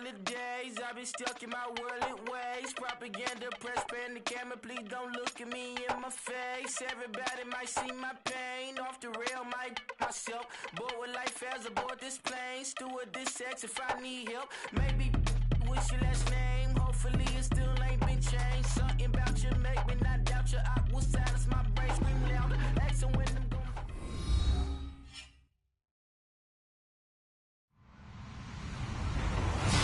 holidays. I've been stuck in my worldly ways. Propaganda, press, pan the camera. Please don't look at me in my face. Everybody might see my pain. Off the rail, might myself. Bored with life as aboard this plane. Steward this sex if I need help. Maybe what's your last name? Hopefully it still ain't been changed. Something about you make me not doubt you. I will silence my brain, scream louder. Asking when I'm going.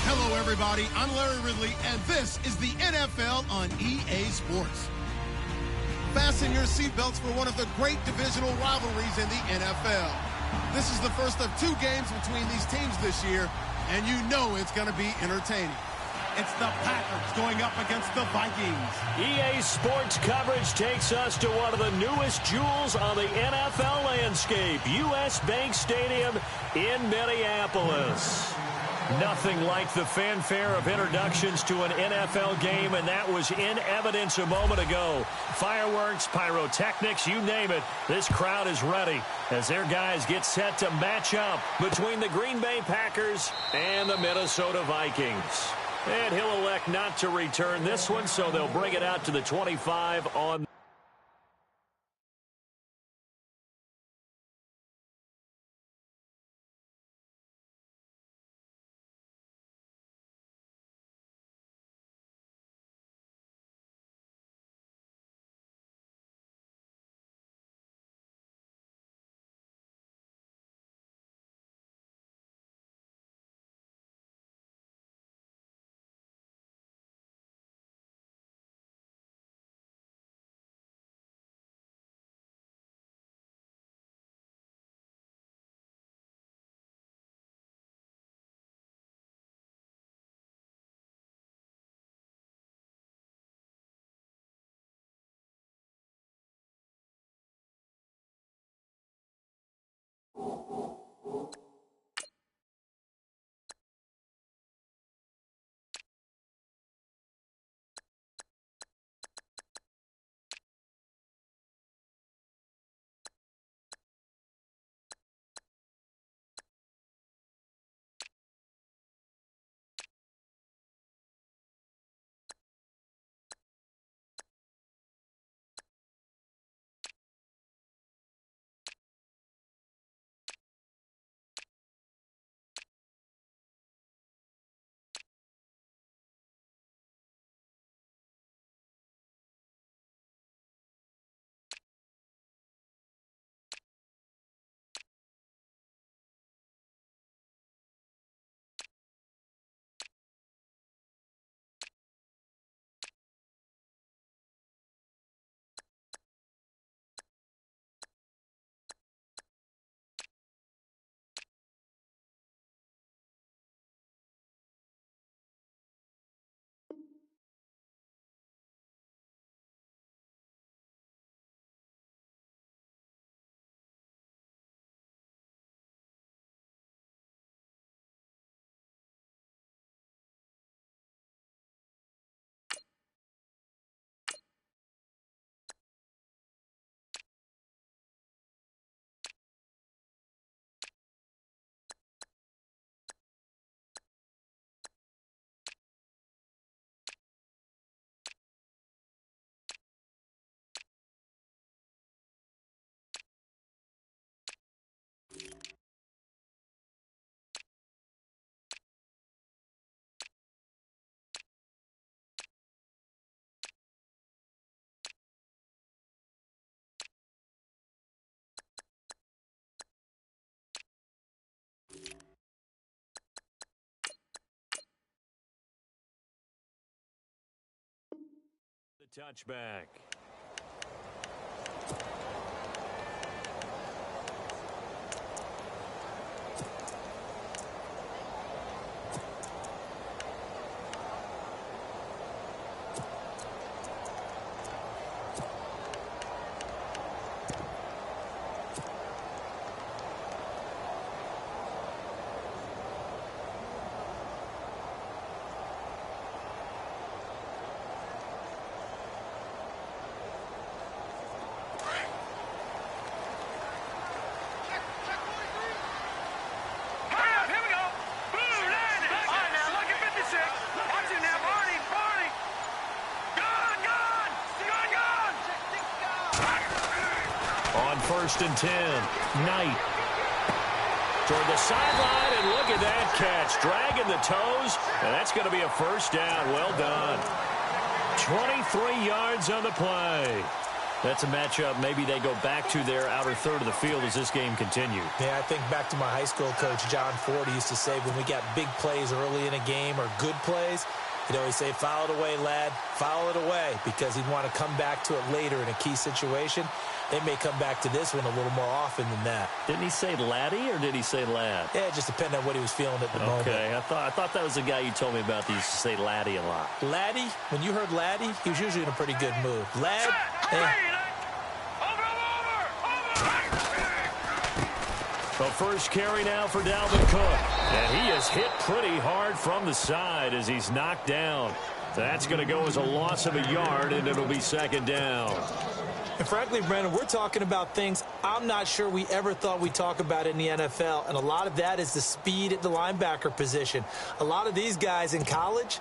Hello, everybody. I'm Larry Ridley, and this is the NFL on EA Sports. Fasten your seatbelts for one of the great divisional rivalries in the NFL. This is the first of two games between these teams this year, and you know it's going to be entertaining. It's the Packers going up against the Vikings. EA Sports coverage takes us to one of the newest jewels on the NFL landscape, US Bank Stadium in Minneapolis. Nothing like the fanfare of introductions to an NFL game, and that was in evidence a moment ago. Fireworks, pyrotechnics, you name it. This crowd is ready as their guys get set to match up between the Green Bay Packers and the Minnesota Vikings. And he'll elect not to return this one, so they'll bring it out to the 25 on. The touchback. On 1st and 10, Knight. Toward the sideline, and look at that catch. Dragging the toes, and that's going to be a first down. Well done. 23 yards on the play. That's a matchup maybe they go back to their outer third of the field as this game continues. Yeah, I think back to my high school coach, John Ford. He used to say when we got big plays early in a game or good plays, he'd always say, foul it away, lad, foul it away, because he'd want to come back to it later in a key situation. They may come back to this one a little more often than that. Didn't he say laddie or did he say lad? Yeah, it just depended on what he was feeling at the moment. Okay, I thought that was the guy you told me about that used to say laddie a lot. Laddie, when you heard laddie, he was usually in a pretty good mood. Lad, The first carry now for Dalvin Cook. And he is hit pretty hard from the side as he's knocked down. That's going to go as a loss of a yard, and it'll be second down. And frankly, Brandon, we're talking about things I'm not sure we ever thought we'd talk about in the NFL, and a lot of that is the speed at the linebacker position. A lot of these guys in college,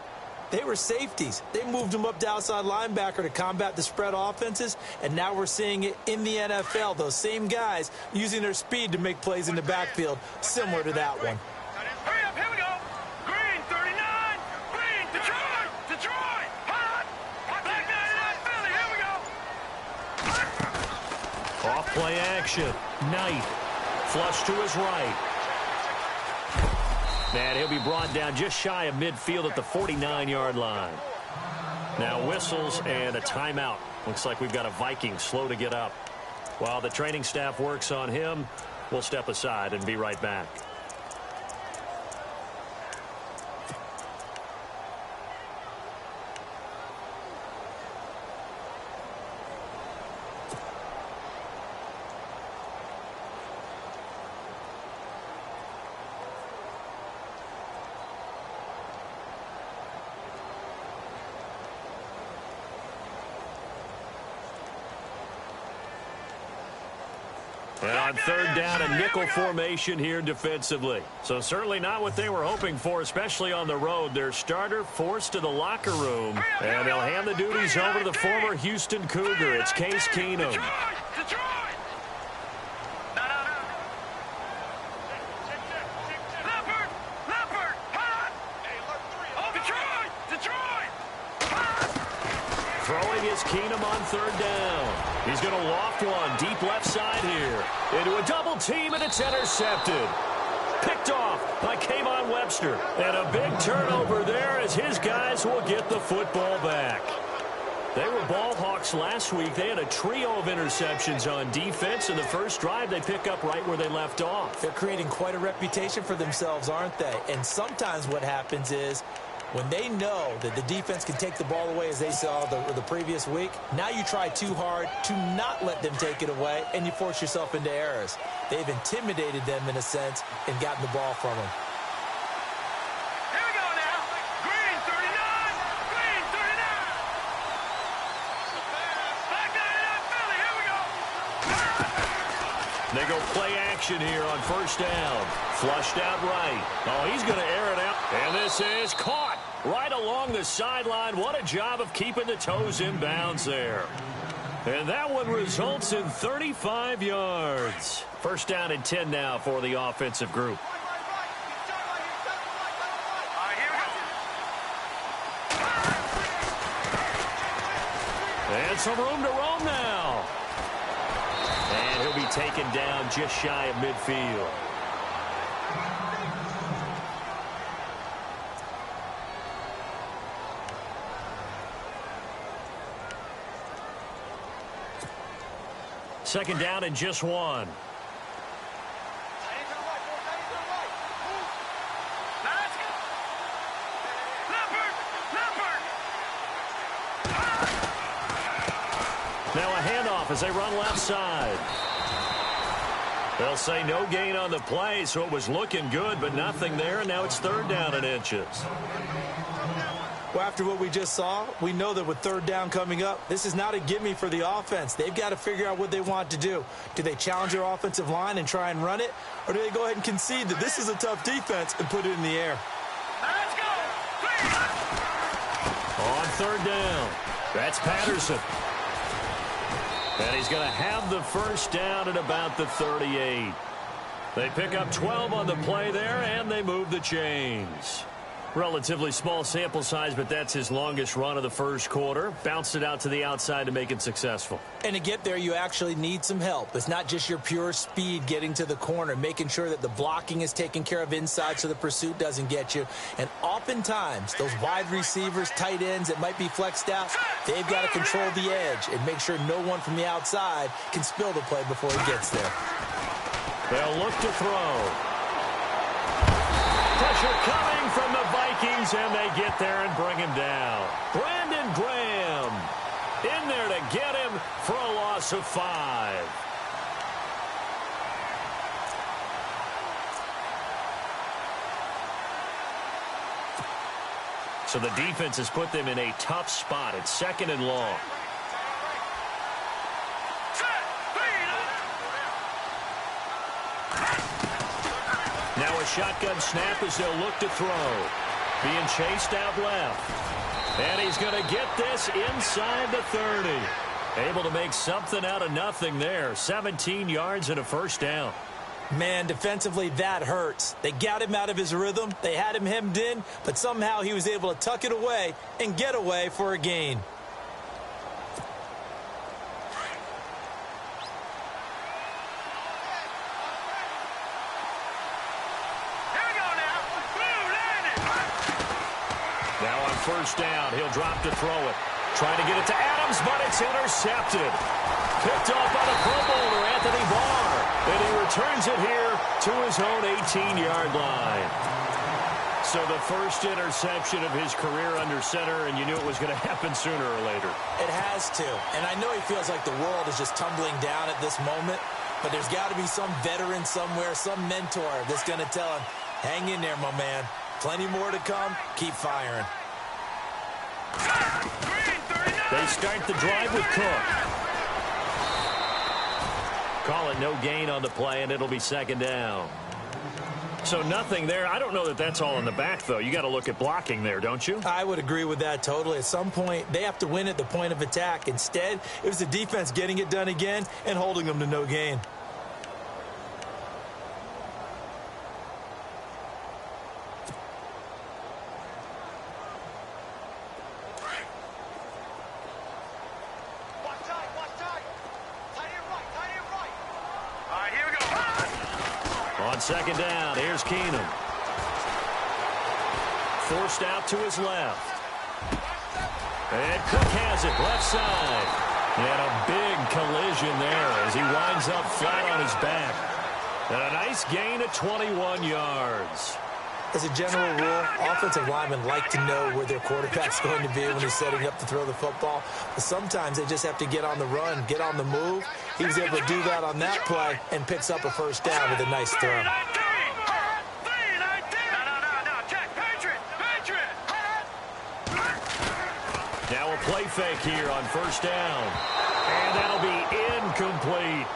they were safeties. They moved them up to outside linebacker to combat the spread offenses, and now we're seeing it in the NFL. Those same guys using their speed to make plays in the backfield, similar to that one. Hurry up, here we go. Green, 39. Green, Detroit. Hot. Black 99, Philly, here we go. Off play action. Knight. Flush to his right. And he'll be brought down just shy of midfield at the 49-yard line. Now whistles and a timeout. Looks like we've got a Viking slow to get up. While the training staff works on him, we'll step aside and be right back. And on third down, a nickel formation here defensively. So certainly not what they were hoping for, especially on the road. Their starter forced to the locker room, and they'll hand the duties over to the former Houston Cougar. It's Case Keenum. Detroit. Leopard. Hot. Detroit. Throwing is Keenum on third down. He's going to loft one deep left side here. Into a double team, and it's intercepted. Picked off by Kayvon Webster. And a big turnover there as his guys will get the football back. They were ball hawks last week. They had a trio of interceptions on defense. In the first drive, they pick up right where they left off. They're creating quite a reputation for themselves, aren't they? And sometimes what happens is when they know that the defense can take the ball away, as they saw the previous week, now you try too hard to not let them take it away, and you force yourself into errors. They've intimidated them in a sense and gotten the ball from them. Here we go now. Green, 39. Green, 39. Black 99, Philly, here we go. They go play action here on first down. Flushed out right. Oh, he's going to air it out. And this is caught right along the sideline. What a job of keeping the toes in bounds there. And that one results in 35 yards. First down and 10 now for the offensive group. And some room to roam now. And he'll be taken down just shy of midfield. Second down and just one. Now a handoff as they run left side. They'll say no gain on the play, so it was looking good, but nothing there, and now it's third down and inches. Well, after what we just saw, we know that with third down coming up, this is not a gimme for the offense. They've got to figure out what they want to do. Do they challenge their offensive line and try and run it? Or do they go ahead and concede that this is a tough defense and put it in the air? Let's go. On third down, that's Patterson. And he's going to have the first down at about the 38. They pick up 12 on the play there, and they move the chains. Relatively small sample size, but that's his longest run of the first quarter. Bounced it out to the outside to make it successful. And to get there, you actually need some help. It's not just your pure speed getting to the corner, making sure that the blocking is taken care of inside so the pursuit doesn't get you. And oftentimes, those wide receivers, tight ends that might be flexed out, they've got to control the edge and make sure no one from the outside can spill the play before he gets there. They'll look to throw. Pressure coming from the Vikings, and they get there and bring him down. Brandon Graham in there to get him for a loss of 5. So the defense has put them in a tough spot. It's 2nd and long. Now a shotgun snap as they'll look to throw. Being chased out left. And he's going to get this inside the 30. Able to make something out of nothing there. 17 yards and a first down. Man, defensively, that hurts. They got him out of his rhythm. They had him hemmed in, but somehow he was able to tuck it away and get away for a gain. Now on first down, he'll drop to throw it. Trying to get it to Adams, but it's intercepted. Picked off by the Pro Bowler, Anthony Barr. And he returns it here to his own 18-yard line. So the first interception of his career under center, and you knew it was going to happen sooner or later. It has to. And I know he feels like the world is just tumbling down at this moment, but there's got to be some veteran somewhere, some mentor that's going to tell him, hang in there, my man. Plenty more to come. Keep firing. They start the drive with Cook. Call it no gain on the play, and it'll be 2nd down. So nothing there. I don't know that that's all in the back, though. You got to look at blocking there, don't you? I would agree with that totally. At some point, they have to win at the point of attack. Instead, it was the defense getting it done again and holding them to no gain. On 2nd down, here's Keenum. Forced out to his left. And Cook has it, left side. And a big collision there as he winds up flat on his back. And a nice gain of 21 yards. As a general rule, offensive linemen like to know where their quarterback's going to be when he's setting up to throw the football. But sometimes they just have to get on the run, get on the move. He was able to do that on that play and picks up a first down with a nice throw. Now a play fake here on first down. And that'll be incomplete.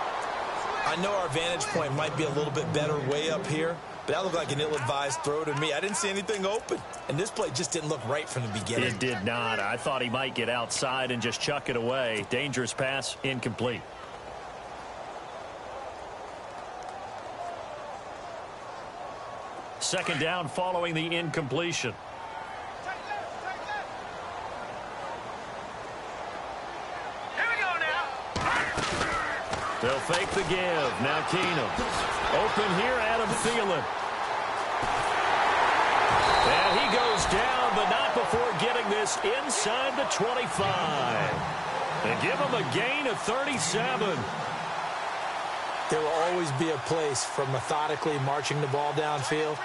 I know our vantage point might be a little bit better way up here, but that looked like an ill-advised throw to me. I didn't see anything open, and this play just didn't look right from the beginning. It did not. I thought he might get outside and just chuck it away. Dangerous pass, incomplete. Second down following the incompletion. They'll fake the give. Now Keenum. Open here, Adam Thielen. And he goes down, but not before getting this inside the 25. They give him a gain of 37. There will always be a place for methodically marching the ball downfield.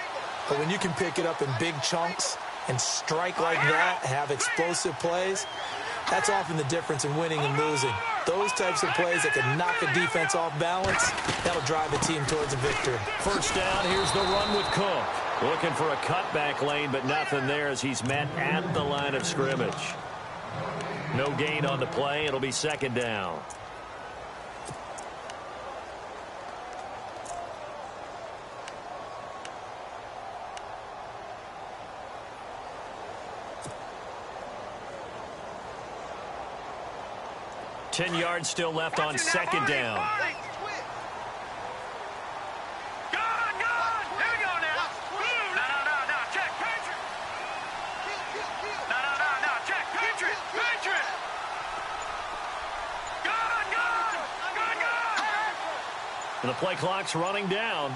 But when you can pick it up in big chunks and strike like that, have explosive plays, that's often the difference in winning and losing. Those types of plays that can knock a defense off balance, that'll drive the team towards a victory. First down, here's the run with Cook. Looking for a cutback lane, but nothing there as he's met at the line of scrimmage. No gain on the play. It'll be 2nd down. 10 yards still left on second down. And the play clock's running down.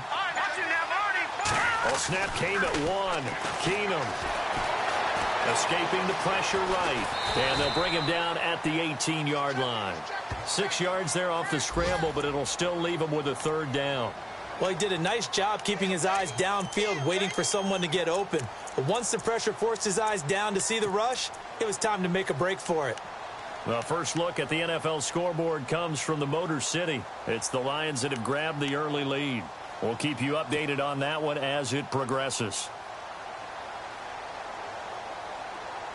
Well, snap came at 1. Keenum escaping the pressure right. And they'll bring him down at the 18-yard line. 6 yards there off the scramble, but it'll still leave him with a third down. Well, he did a nice job keeping his eyes downfield, waiting for someone to get open. But once the pressure forced his eyes down to see the rush, it was time to make a break for it. The first look at the NFL scoreboard comes from the Motor City. It's the Lions that have grabbed the early lead. We'll keep you updated on that one as it progresses.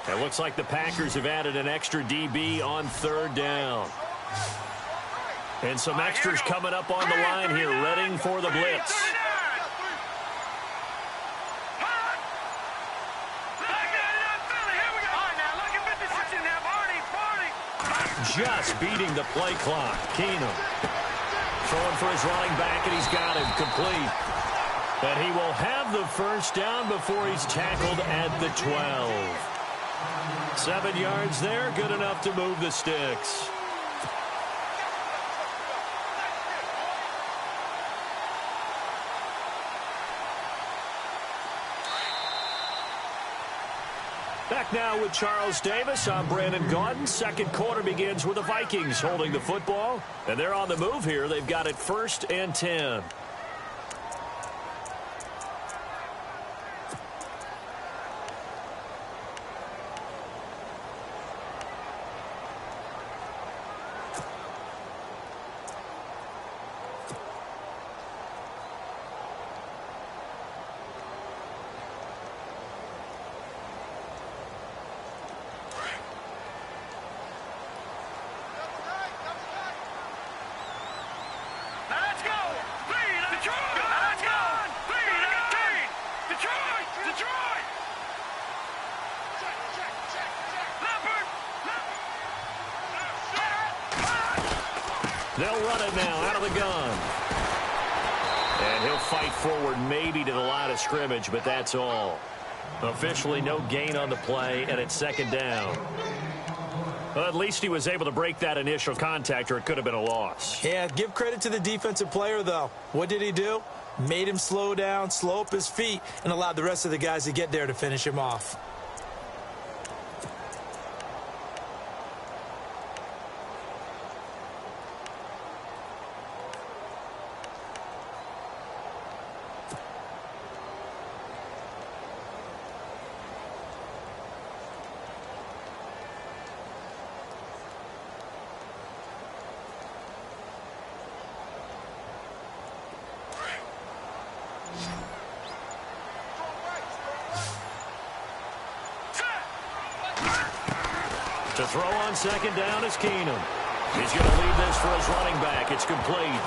It looks like the Packers have added an extra DB on third down. And some extras coming up on the line here, readying for the blitz. Just beating the play clock. Keenum throwing for his running back, and he's got him complete. And he will have the first down before he's tackled at the 12. 7 yards there, good enough to move the sticks. Back now with Charles Davis. I'm Brandon Gaudin. Second quarter begins with the Vikings holding the football. And they're on the move here. They've got it 1st and 10. They'll run it now out of the gun. And he'll fight forward maybe to the line of scrimmage, but that's all. Officially no gain on the play, and it's second down. Well, at least he was able to break that initial contact, or it could have been a loss. Yeah, give credit to the defensive player, though. What did he do? Made him slow down, slow up his feet, and allowed the rest of the guys to get there to finish him off. To throw on second down is Keenum. He's going to leave this for his running back. It's complete.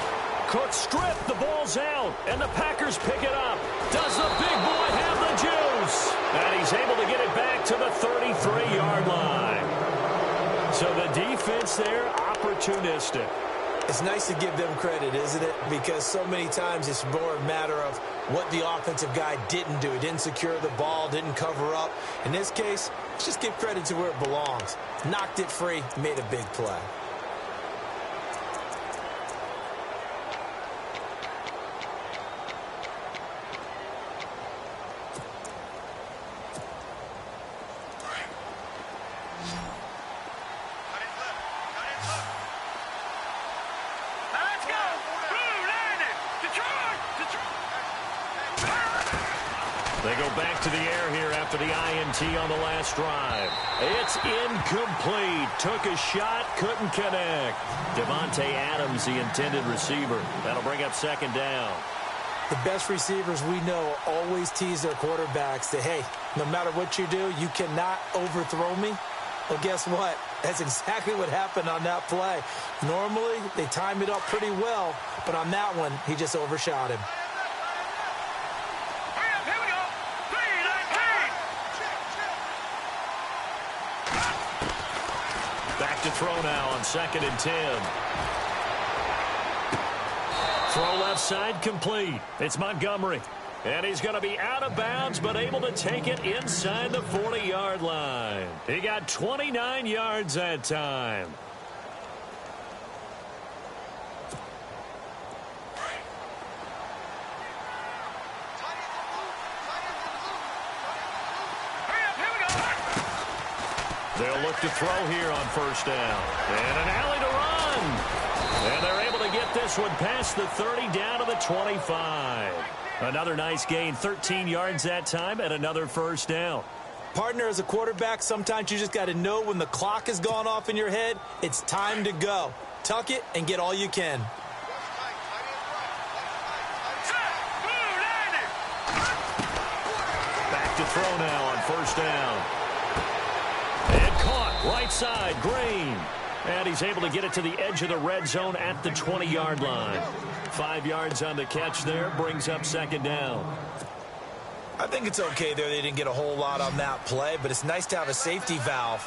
Cook stripped. The ball's out. And the Packers pick it up. Does the big boy have the juice? And he's able to get it back to the 33-yard line. So the defense there, opportunistic. It's nice to give them credit, isn't it? Because so many times it's more a matter of what the offensive guy didn't do. He didn't secure the ball, didn't cover up. In this case, let's just give credit to where it belongs. Knocked it free, made a big play. They go back to the air here after the INT on the last drive. It's incomplete. Took a shot, couldn't connect. Devontae Adams, the intended receiver. That'll bring up second down. The best receivers we know always tease their quarterbacks that, hey, no matter what you do, you cannot overthrow me. Well, guess what? That's exactly what happened on that play. Normally, they time it up pretty well, but on that one, he just overshot him. to throw now on 2nd and 10. Throw left side complete. It's Montgomery. And he's going to be out of bounds, but able to take it inside the 40-yard line. He got 29 yards that time. They'll look to throw here on 1st down. And an alley to run. And they're able to get this one past the 30 down to the 25. Another nice gain, 13 yards that time, and another 1st down. Partner, as a quarterback, sometimes you just got to know when the clock has gone off in your head, it's time to go. Tuck it and get all you can. Back to throw now on 1st down. And caught right side, Green. And he's able to get it to the edge of the red zone at the 20-yard line. 5 yards on the catch there, brings up 2nd down. I think it's okay there. They didn't get a whole lot on that play, but it's nice to have a safety valve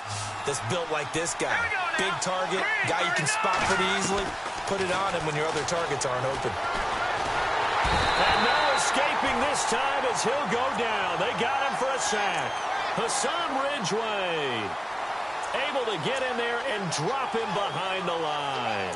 that's built like this guy. Big target, guy you can spot pretty easily. Put it on him when your other targets aren't open. And no escaping this time as he'll go down. They got him for a sack. Hassan Ridgeway able to get in there and drop him behind the line.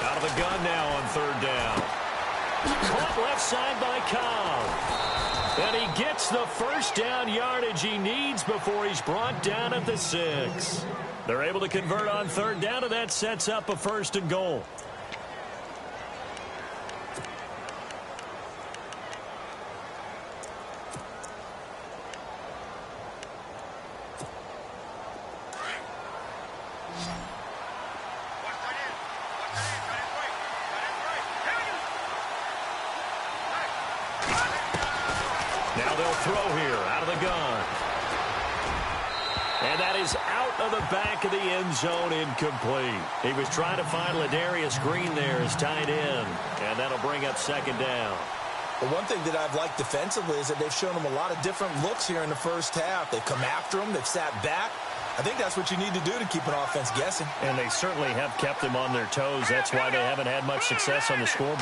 Out of the gun now on 3rd down. Caught left side by Cobb. And he gets the 1st down yardage he needs before he's brought down at the 6. They're able to convert on 3rd down, and that sets up a 1st and goal. Now they'll throw here out of the gun. And that is out of the back of the end zone, incomplete. He was trying to find Ladarius Green there as tight end. And that'll bring up 2nd down. Well, one thing that I've liked defensively is that they've shown him a lot of different looks here in the 1st half. They've come after him. They've sat back. I think that's what you need to do to keep an offense guessing. And they certainly have kept them on their toes. That's why they haven't had much success on the scoreboard.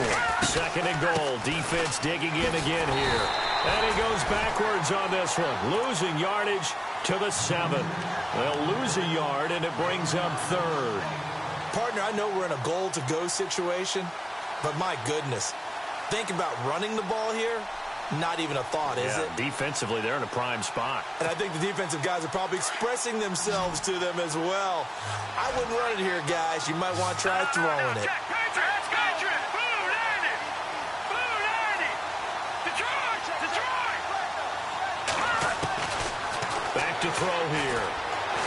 2nd and goal. Defense digging in again here. And he goes backwards on this one. Losing yardage to the 7. They'll lose a yard, and it brings up 3rd. Partner, I know we're in a goal-to-go situation, but my goodness. Think about running the ball here. Not even a thought, is it? Defensively, they're in a prime spot. And I think the defensive guys are probably expressing themselves to them as well. I wouldn't run it here, guys. You might want to try throwing it. Back to throw here.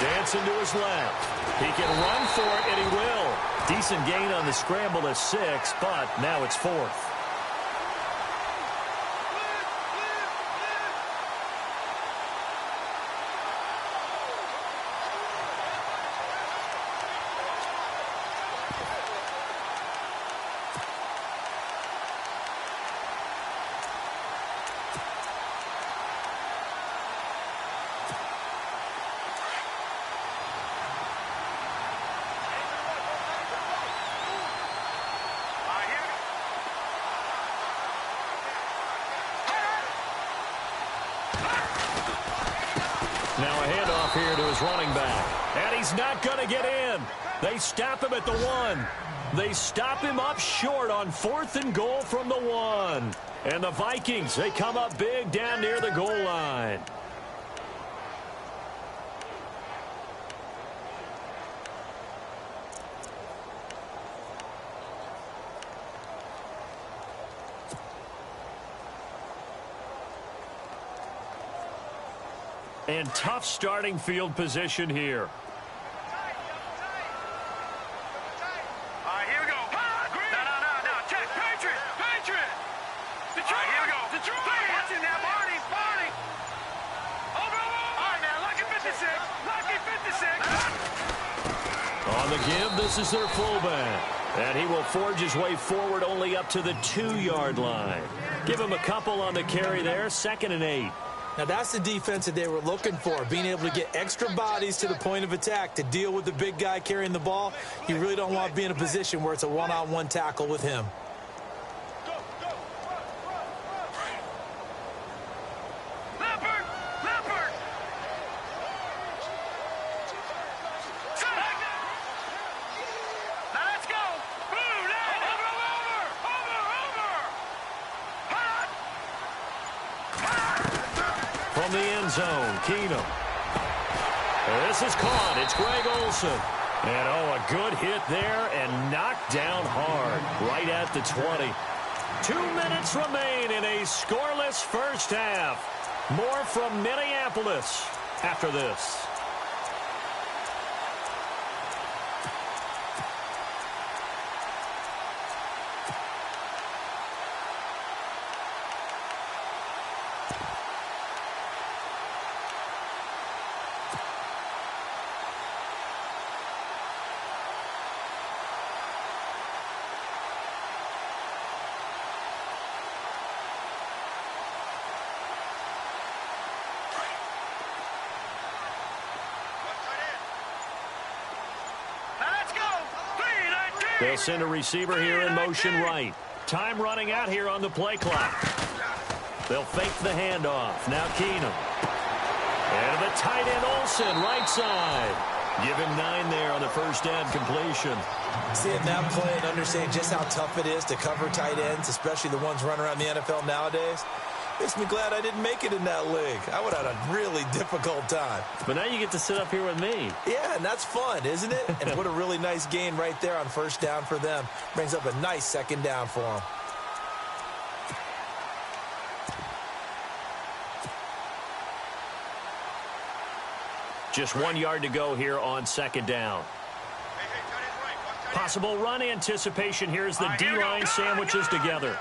Dancing to his left. He can run for it, and he will. Decent gain on the scramble to 6, but now it's 4th. Now a handoff here to his running back. And he's not going to get in. They stop him at the 1. They stop him up short on 4th and goal from the 1. And the Vikings, they come up big down near the goal line. And tough starting field position here. Here we go. No. Check. Patriot. Here we go. Detroit. Watch it now. the give, this is their fullback. And he will forge his way forward only up to the 2-yard line. Give him a couple on the carry there, 2nd and 8. Now, that's the defense that they were looking for, being able to get extra bodies to the point of attack to deal with the big guy carrying the ball. You really don't want to be in a position where it's a one-on-one tackle with him. From the end zone, Keenum. This is caught. It's Greg Olsen. And, oh, a good hit there and knocked down hard right at the 20. 2 minutes remain in a scoreless first half. More from Minneapolis after this. They'll send a receiver here in motion right. Time running out here on the play clock. They'll fake the handoff. Now Keenum. And the tight end Olsen, right side. Give him 9 there on the first down completion. Seeing that play and understanding just how tough it is to cover tight ends, especially the ones running around the NFL nowadays, makes me glad I didn't make it in that league. I would have had a really difficult time. But now you get to sit up here with me. Yeah, and that's fun, isn't it? And what a really nice gain right there on first down for them. Brings up a nice 2nd down for them. Just 1 yard to go here on 2nd down. Possible run anticipation. Here's the D-line sandwiches together.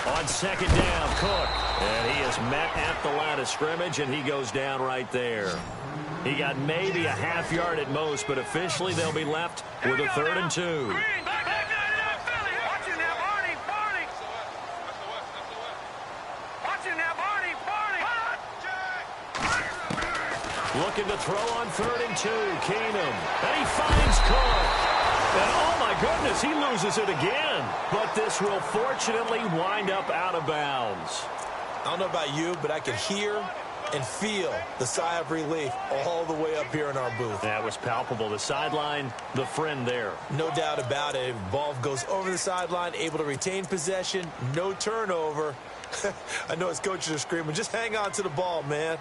On 2nd down, Cook. And he is met at the line of scrimmage, and he goes down right there. He got maybe a half yard at most, but officially they'll be left with a 3rd and 2. Looking to throw on 3rd and 2. Keenum. And he finds Cook. And oh my goodness, he loses it again. But this will fortunately wind up out of bounds. I don't know about you, but I can hear and feel the sigh of relief all the way up here in our booth. That was palpable. The sideline, the friend there. No doubt about it. Ball goes over the sideline, able to retain possession, no turnover. I know his coaches are screaming, just hang on to the ball, man.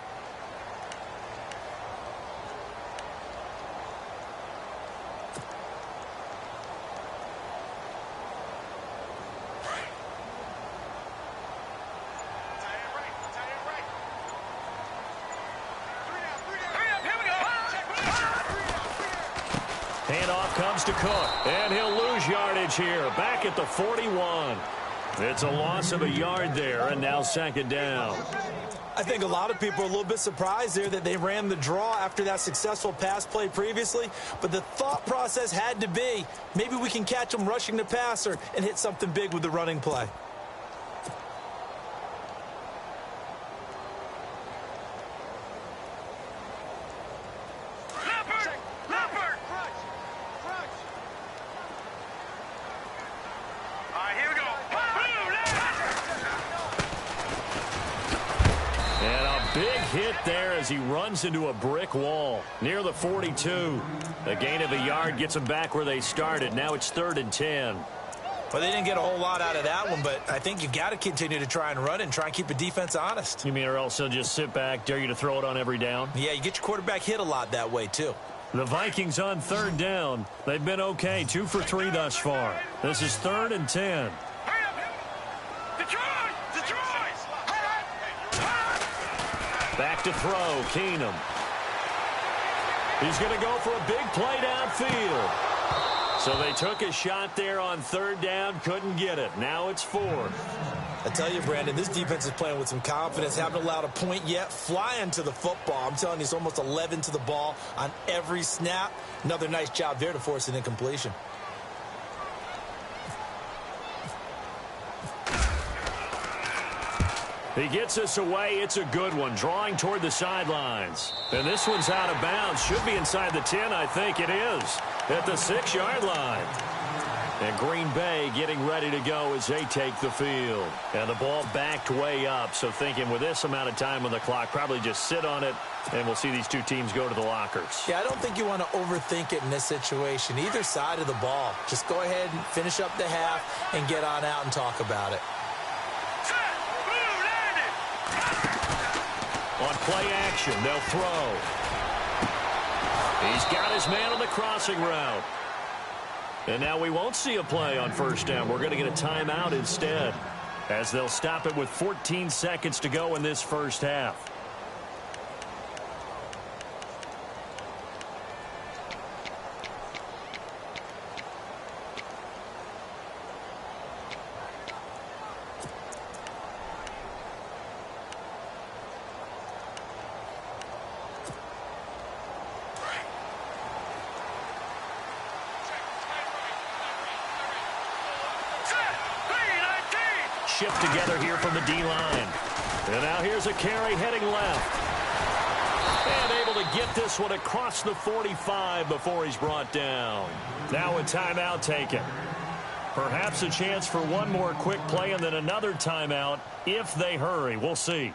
Handoff comes to Cook, and he'll lose yardage here, back at the 41. It's a loss of a yard there, and now 2nd down. I think a lot of people are a little bit surprised there that they ran the draw after that successful pass play previously, but the thought process had to be, maybe we can catch them rushing the passer and hit something big with the running play. Hit there as he runs into a brick wall near the 42. A gain of a yard gets them back where they started. Now it's 3rd and 10. Well, they didn't get a whole lot out of that one, but I think you've got to continue to try and run and try and keep the defense honest. You mean or else they'll just sit back, dare you to throw it on every down? Yeah, you get your quarterback hit a lot that way, too. The Vikings on 3rd down. They've been okay, 2 for 3 thus far. This is 3rd and 10. Back to throw, Keenum. He's going to go for a big play downfield. So they took a shot there on third down, couldn't get it. Now it's fourth. I tell you, Brandon, this defense is playing with some confidence. Haven't allowed a point yet. Flying to the football. I'm telling you, it's almost 11 to the ball on every snap. Another nice job there to force an incompletion. He gets us away. It's a good one, drawing toward the sidelines. And this one's out of bounds. Should be inside the 10, I think it is, at the 6-yard line. And Green Bay getting ready to go as they take the field. And the ball backed way up, so thinking with this amount of time on the clock, probably just sit on it, and we'll see these two teams go to the lockers. Yeah, I don't think you want to overthink it in this situation. Either side of the ball. Just go ahead and finish up the half and get on out and talk about it. On play action, they'll throw. He's got his man on the crossing route. And now we won't see a play on first down. We're going to get a timeout instead, as they'll stop it with 14 seconds to go in this first half. Shift together here from the D-line. And now here's a carry heading left. And able to get this one across the 45 before he's brought down. Now a timeout taken. Perhaps a chance for one more quick play and then another timeout if they hurry. We'll see.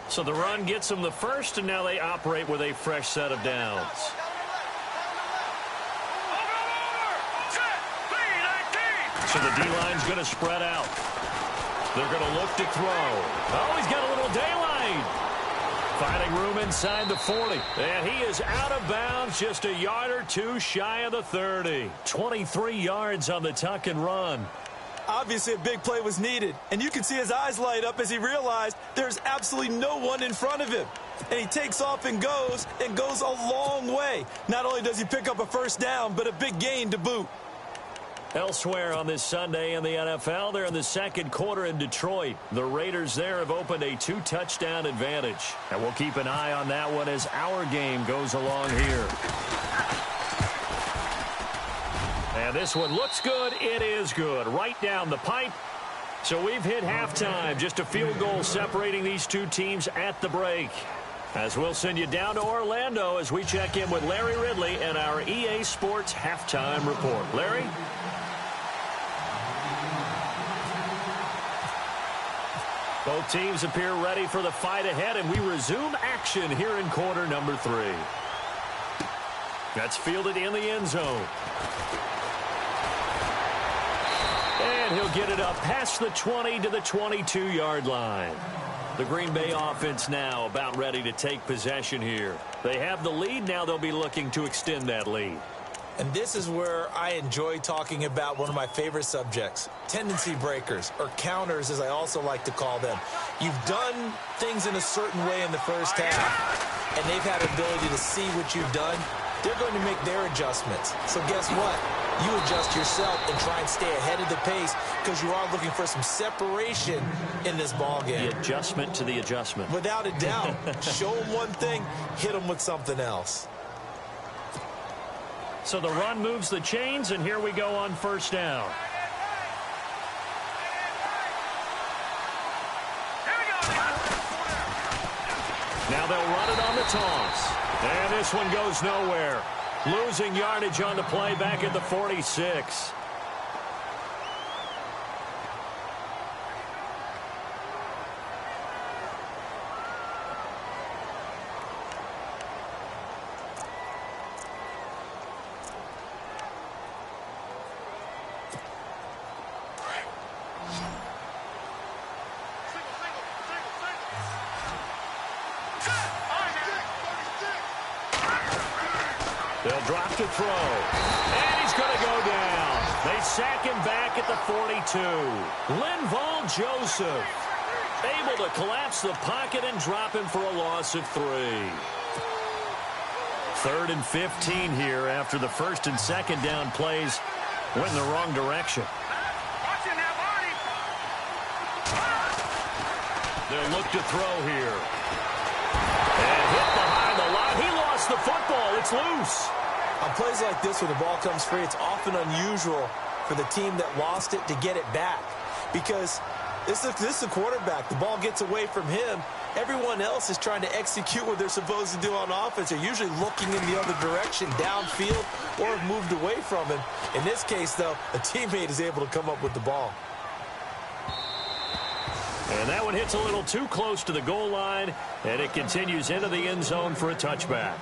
So the run gets them the first, and now they operate with a fresh set of downs. So the D-line's going to spread out. They're going to look to throw. Oh, he's got a little daylight. Finding room inside the 40. And he is out of bounds, just a yard or two shy of the 30. 23 yards on the tuck and run. Obviously, a big play was needed, and you can see his eyes light up as he realized there's absolutely no one in front of him. And he takes off and goes a long way. Not only does he pick up a first down, but a big gain to boot. Elsewhere on this Sunday in the NFL, they're in the second quarter in Detroit. The Raiders there have opened a 2-touchdown advantage. And we'll keep an eye on that one as our game goes along here. And this one looks good. It is good. Right down the pipe. So we've hit halftime. Just a field goal separating these two teams at the break. As we'll send you down to Orlando as we check in with Larry Ridley and our EA Sports Halftime Report. Larry? Both teams appear ready for the fight ahead, and we resume action here in quarter number 3. That's fielded in the end zone. And he'll get it up past the 20 to the 22-yard line. The Green Bay offense now about ready to take possession here. They have the lead. Now they'll be looking to extend that lead. And this is where I enjoy talking about one of my favorite subjects, tendency breakers, or counters as I also like to call them. You've done things in a certain way in the first half, and they've had the ability to see what you've done. They're going to make their adjustments. So guess what? You adjust yourself and try and stay ahead of the pace because you are looking for some separation in this ball game. The adjustment to the adjustment. Without a doubt. Show them one thing, hit them with something else. So the run moves the chains, and here we go on first down. Now they'll run it on the toss. And this one goes nowhere. Losing yardage on the play back at the 46. They'll drop to throw. And he's going to go down. They sack him back at the 42. Linval Joseph able to collapse the pocket and drop him for a loss of 3. 3rd and 15 here after the first and second down plays went in the wrong direction. They'll look to throw here. And hit behind the line. He lost the football. It's loose. On plays like this where the ball comes free, it's often unusual for the team that lost it to get it back. Because this is a quarterback. The ball gets away from him. Everyone else is trying to execute what they're supposed to do on offense. They're usually looking in the other direction, downfield, or have moved away from him. In this case, though, a teammate is able to come up with the ball. And that one hits a little too close to the goal line, and it continues into the end zone for a touchback.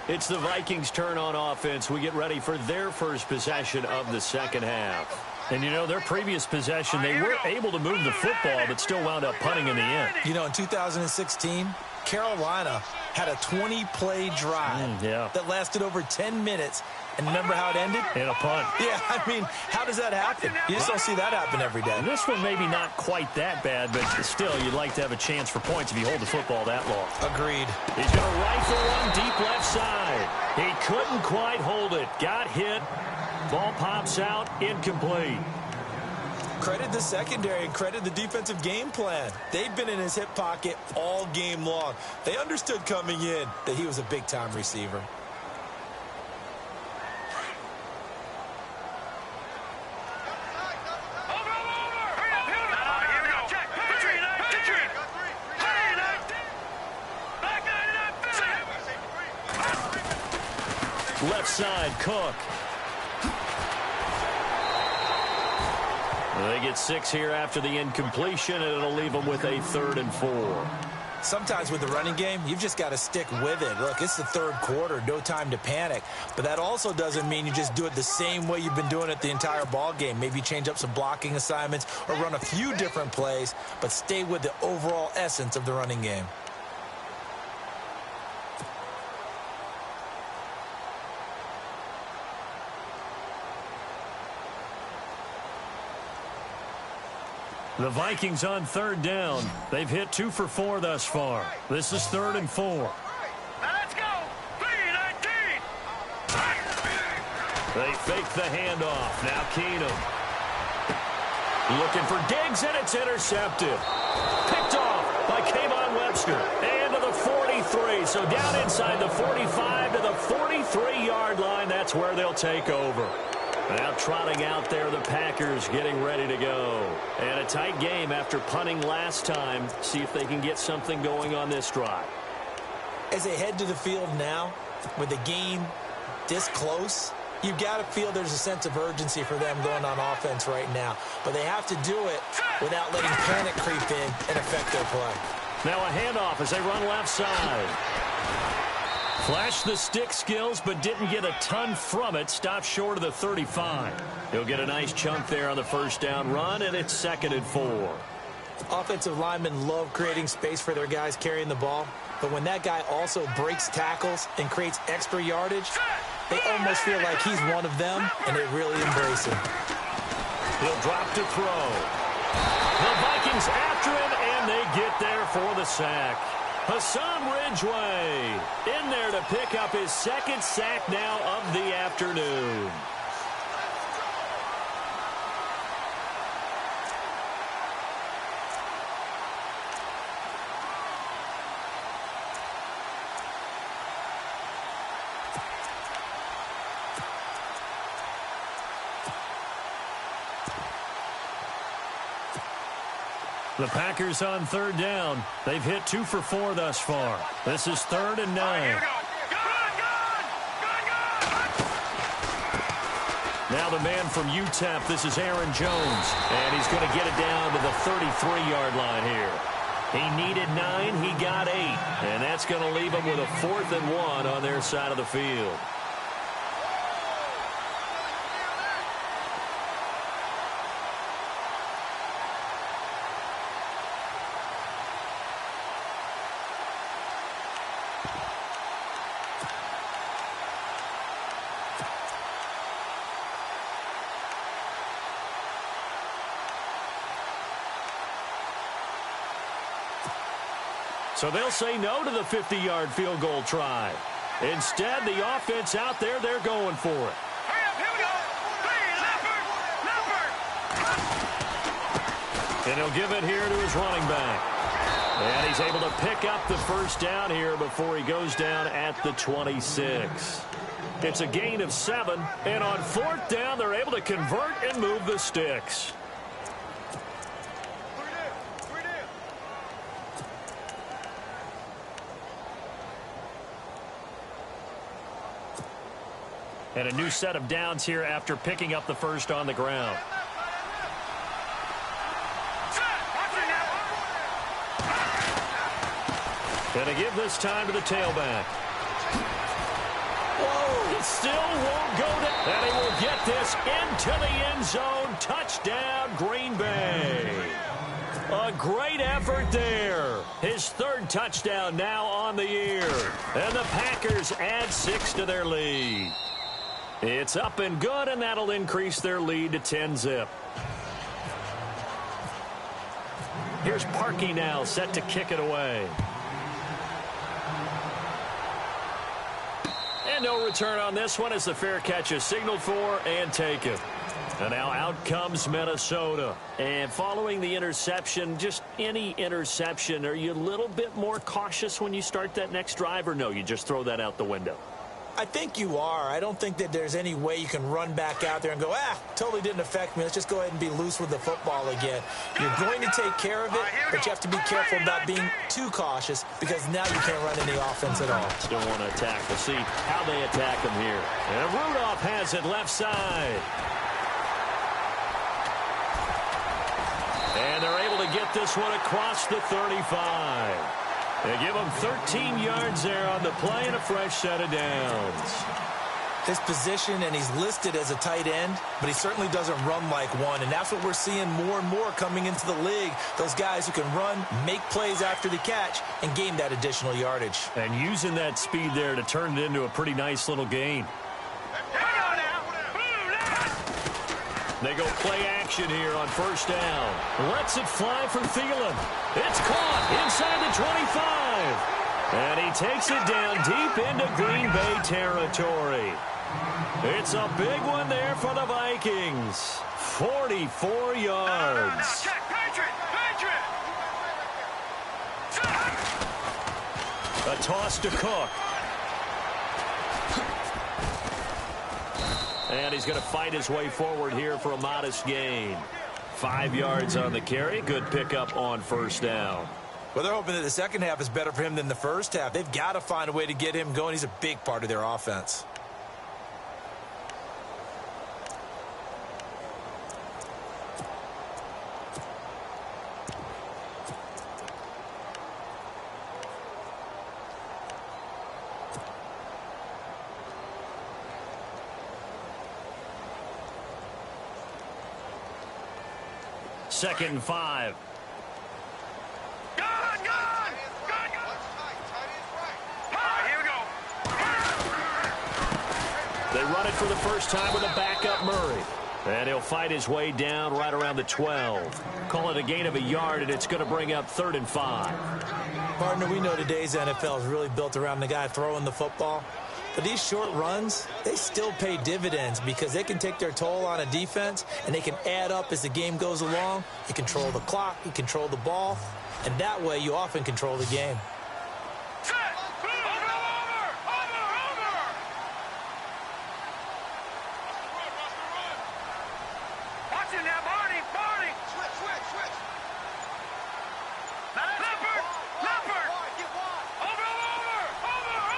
It's the Vikings' turn on offense. We get ready for their first possession of the second half. And, you know, their previous possession, they were able to move the football, but still wound up punting in the end. You know, in 2016, Carolina had a 20-play drive that lasted over 10 minutes. And remember how it ended? In a punt. Yeah, I mean, how does that happen? You just don't see that happen every day. And this one maybe not quite that bad, but still, you'd like to have a chance for points if you hold the football that long. Agreed. He's going to rifle one deep left side. He couldn't quite hold it. Got hit. Ball pops out. Incomplete. Credit the secondary and credit the defensive game plan. They've been in his hip pocket all game long. They understood coming in that he was a big-time receiver. Left side, Cook. They get 6 here after the incompletion, and it'll leave them with a 3rd and 4. Sometimes with the running game, you've just got to stick with it. Look, it's the third quarter, no time to panic. But that also doesn't mean you just do it the same way you've been doing it the entire ball game. Maybe change up some blocking assignments or run a few different plays, but stay with the overall essence of the running game. The Vikings on 3rd down. They've hit 2 for 4 thus far. This is 3rd and 4. Let's go. 3-19. They fake the handoff. Now Keenum. Looking for Diggs, and it's intercepted. Picked off by Kayvon Webster. And to the 43. So down inside the 45 to the 43-yard line. That's where they'll take over. Now trotting out there, the Packers getting ready to go. And a tight game after punting last time. See if they can get something going on this drive. As they head to the field now, with the game this close, you've got to feel there's a sense of urgency for them going on offense right now. But they have to do it without letting panic creep in and affect their play. Now a handoff as they run left side. Flashed the stick skills, but didn't get a ton from it. Stopped short of the 35. He'll get a nice chunk there on the first down run, and it's 2nd and 4. Offensive linemen love creating space for their guys carrying the ball, but when that guy also breaks tackles and creates extra yardage, they almost feel like he's one of them, and they really embrace him. He'll drop to throw. The Vikings after him, and they get there for the sack. Hassan Ridgeway in there to pick up his 2nd sack now of the afternoon. The Packers on 3rd down. They've hit 2 for 4 thus far. This is 3rd and 9. Now the man from UTEP, this is Aaron Jones. And he's going to get it down to the 33-yard line here. He needed 9. He got 8. And that's going to leave him with a 4th and 1 on their side of the field. So they'll say no to the 50-yard field goal try. Instead, the offense out there, they're going for it. Hurry up, here we go. Leopard. And he'll give it here to his running back. And he's able to pick up the first down here before he goes down at the 26. It's a gain of 7. And on 4th down, they're able to convert and move the sticks. And a new set of downs here after picking up the first on the ground. And to give this time to the tailback. Whoa, it still won't go down. And he will get this into the end zone. Touchdown, Green Bay. A great effort there. His 3rd touchdown now on the year. And the Packers add 6 to their lead. It's up and good, and that'll increase their lead to 10-zip. Here's Parkey now, set to kick it away. And no return on this one as the fair catch is signaled for and taken. And now out comes Minnesota. And following the interception, just any interception, are you a little bit more cautious when you start that next drive, or no, you just throw that out the window? I think you are. I don't think that there's any way you can run back out there and go, totally didn't affect me. Let's just go ahead and be loose with the football again. You're going to take care of it, but you have to be careful about being too cautious because now you can't run any offense at all. Still want to attack. We'll see how they attack him here. And Rudolph has it left side. And they're able to get this one across the 35. They give him 13 yards there on the play and a fresh set of downs. His position, and he's listed as a tight end, but he certainly doesn't run like one, and that's what we're seeing more and more coming into the league. Those guys who can run, make plays after the catch, and gain that additional yardage. And using that speed there to turn it into a pretty nice little gain. They go play action here on 1st down. Lets it fly for Thielen. It's caught inside the 25. And he takes it down deep into Green Bay territory. It's a big one there for the Vikings. 44 yards. A toss to Cook. And he's going to fight his way forward here for a modest gain. 5 yards on the carry. Good pickup on 1st down. Well, they're hoping that the second half is better for him than the first half. They've got to find a way to get him going. He's a big part of their offense. Second and 5. Here we go. They run it for the first time with a backup Murray. And he'll fight his way down right around the 12. Call it a gain of a yard, and it's going to bring up 3rd and 5. Partner, we know today's NFL is really built around the guy throwing the football. But these short runs, they still pay dividends because they can take their toll on a defense, and they can add up as the game goes along. You control the clock, you control the ball, and that way you often control the game.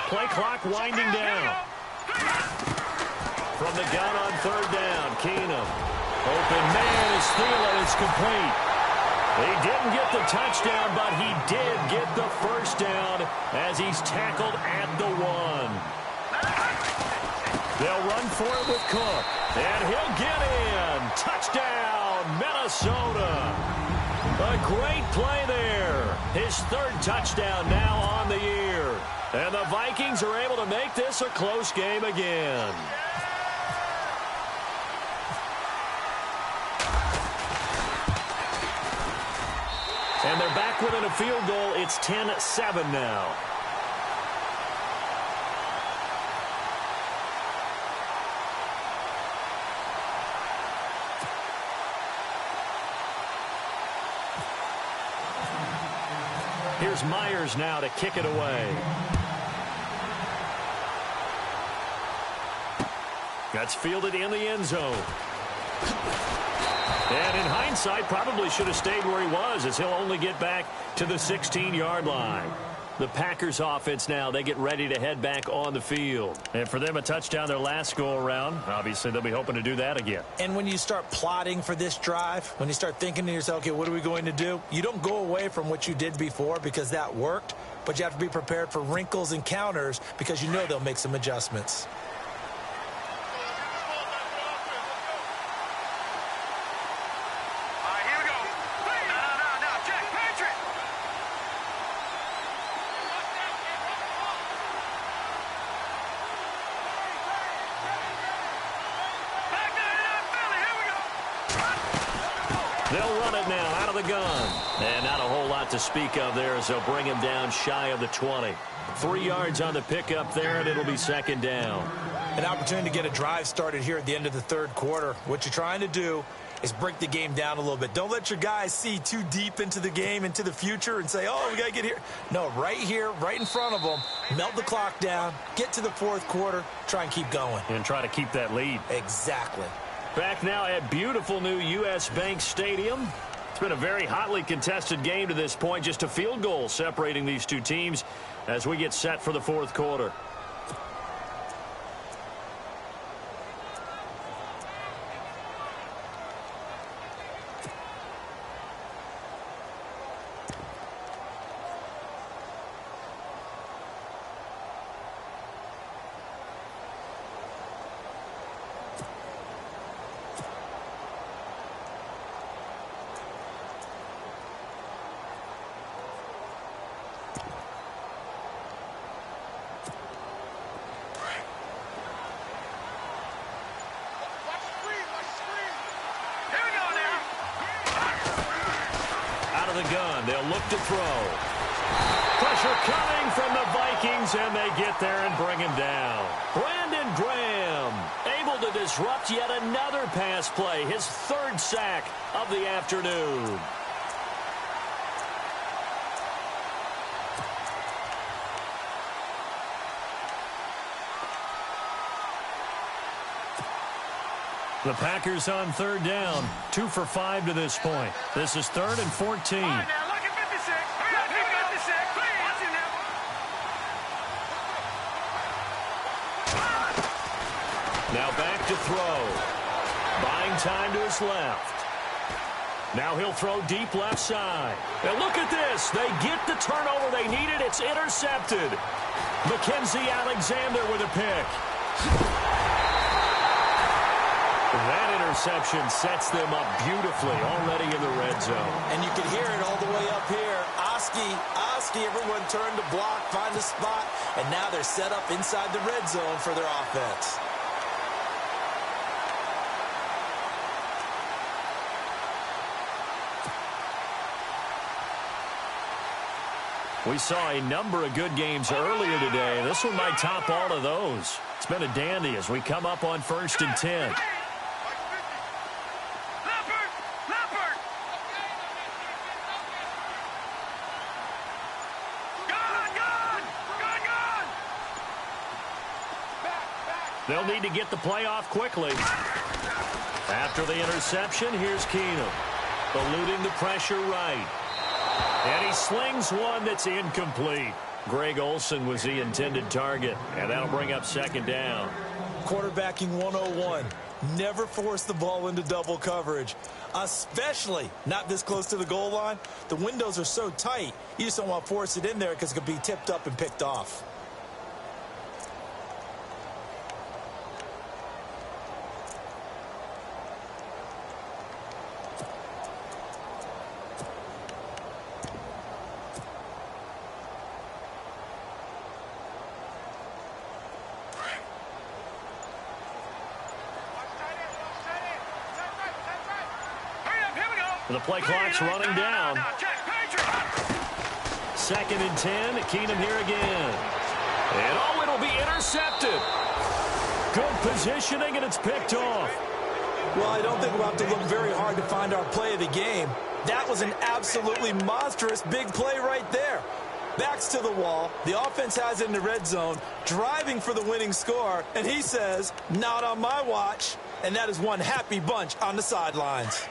Play clock winding down. From the gun on 3rd down, Keenum. Open man is Thielen. It's complete. He didn't get the touchdown, but he did get the first down as he's tackled at the 1. They'll run for it with Cook, and he'll get in. Touchdown, Minnesota. A great play there. His 3rd touchdown now on the year. And the Vikings are able to make this a close game again. And they're back within a field goal. It's 10-7 now. Here's Myers now to kick it away. That's fielded in the end zone. And in hindsight, probably should have stayed where he was, as he'll only get back to the 16-yard line. The Packers offense now, they get ready to head back on the field. And for them, a touchdown their last go-around. Obviously, they'll be hoping to do that again. And when you start plotting for this drive, when you start thinking to yourself, okay, what are we going to do? You don't go away from what you did before because that worked, but you have to be prepared for wrinkles and counters because you know they'll make some adjustments. They'll run it now out of the gun. And not a whole lot to speak of there as they'll bring him down shy of the 20. 3 yards on the pickup there, and it'll be 2nd down. An opportunity to get a drive started here at the end of the 3rd quarter. What you're trying to do is break the game down a little bit. Don't let your guys see too deep into the game, into the future, and say, oh, we got to get here. No, right here, right in front of them, melt the clock down, get to the 4th quarter, try and keep going. And try to keep that lead. Exactly. Back now at beautiful new U.S. Bank Stadium. It's been a very hotly contested game to this point. Just a field goal separating these two teams as we get set for the 4th quarter. Gun. They'll look to throw. Pressure coming from the Vikings, and they get there and bring him down. Brandon Graham able to disrupt yet another pass play, his 3rd sack of the afternoon. The Packers on 3rd down, 2 for 5 to this point. This is 3rd and 14. All right, now look at 56. Hurry up, 56. Please. Watch it now. Now back to throw. Buying time to his left. Now he'll throw deep left side. And look at this. They get the turnover they needed. It's intercepted. Mackenzie Alexander with a pick. That interception sets them up beautifully already in the red zone. And you can hear it all the way up here. Oski, everyone turned to block, find a spot, and now they're set up inside the red zone for their offense. We saw a number of good games earlier today. This one might top all of those. It's been a dandy as we come up on 1st and 10. They'll need to get the play off quickly. After the interception, here's Keenum. Eluding the pressure right. And he slings one that's incomplete. Greg Olsen was the intended target, and that'll bring up 2nd down. Quarterbacking 101. Never force the ball into double coverage, especially not this close to the goal line. The windows are so tight, you just don't want to force it in there because it could be tipped up and picked off. The play clock's running down. 2nd and 10. Keenum here again. And it'll be intercepted. Good positioning, and it's picked off. Well, I don't think we'll have to look very hard to find our play of the game. That was an absolutely monstrous big play right there. Backs to the wall. The offense has it in the red zone, driving for the winning score. And he says, not on my watch. And that is one happy bunch on the sidelines.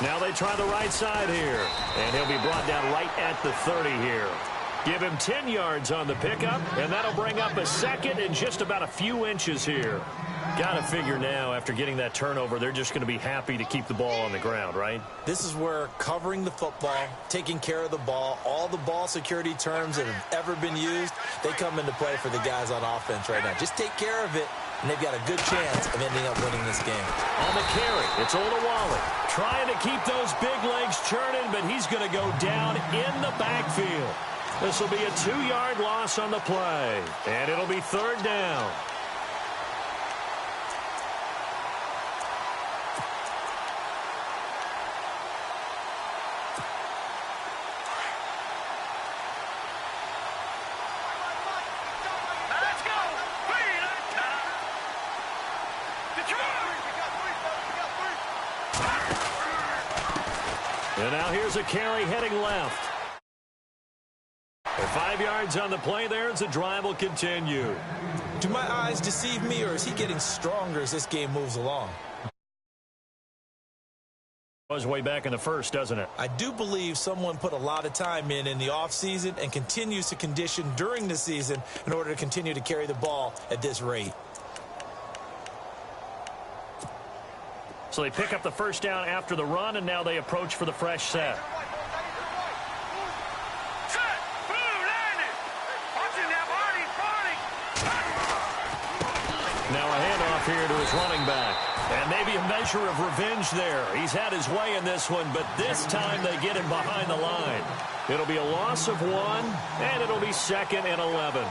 Now they try the right side here. And he'll be brought down right at the 30 here. Give him 10 yards on the pickup, and that'll bring up a second and just about a few inches here. Got to figure now, after getting that turnover, they're just going to be happy to keep the ball on the ground, right? This is where covering the football, taking care of the ball, all the ball security terms that have ever been used, they come into play for the guys on offense right now. Just take care of it, and they've got a good chance of ending up winning this game. On the carry, it's Olawale. Trying to keep those big legs churning, but he's going to go down in the backfield. This will be a 2-yard loss on the play, and it'll be 3rd down. And now here's a carry heading left. 5 yards on the play there as the drive will continue. Do my eyes deceive me, or is he getting stronger as this game moves along? Was way back in the first, doesn't it? I do believe someone put a lot of time in the offseason and continues to condition during the season in order to continue to carry the ball at this rate. So they pick up the first down after the run, and now they approach for the fresh set. Now a handoff here to his running back. And maybe a measure of revenge there. He's had his way in this one, but this time they get him behind the line. It'll be a loss of 1, and it'll be 2nd and 11.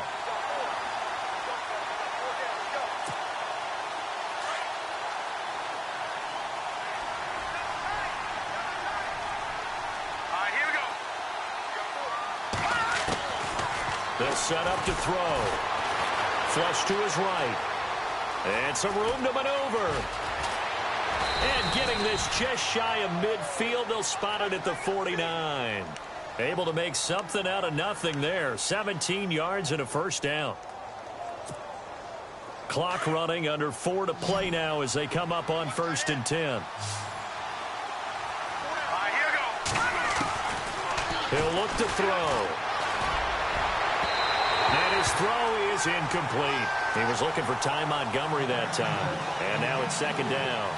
They'll set up to throw. Flush to his right. And some room to maneuver. And getting this just shy of midfield, they'll spot it at the 49. Able to make something out of nothing there. 17 yards and a first down. Clock running, under 4 to play now as they come up on 1st and 10. He'll look to throw. And his throw is incomplete. He was looking for Ty Montgomery that time. And now it's 2nd down.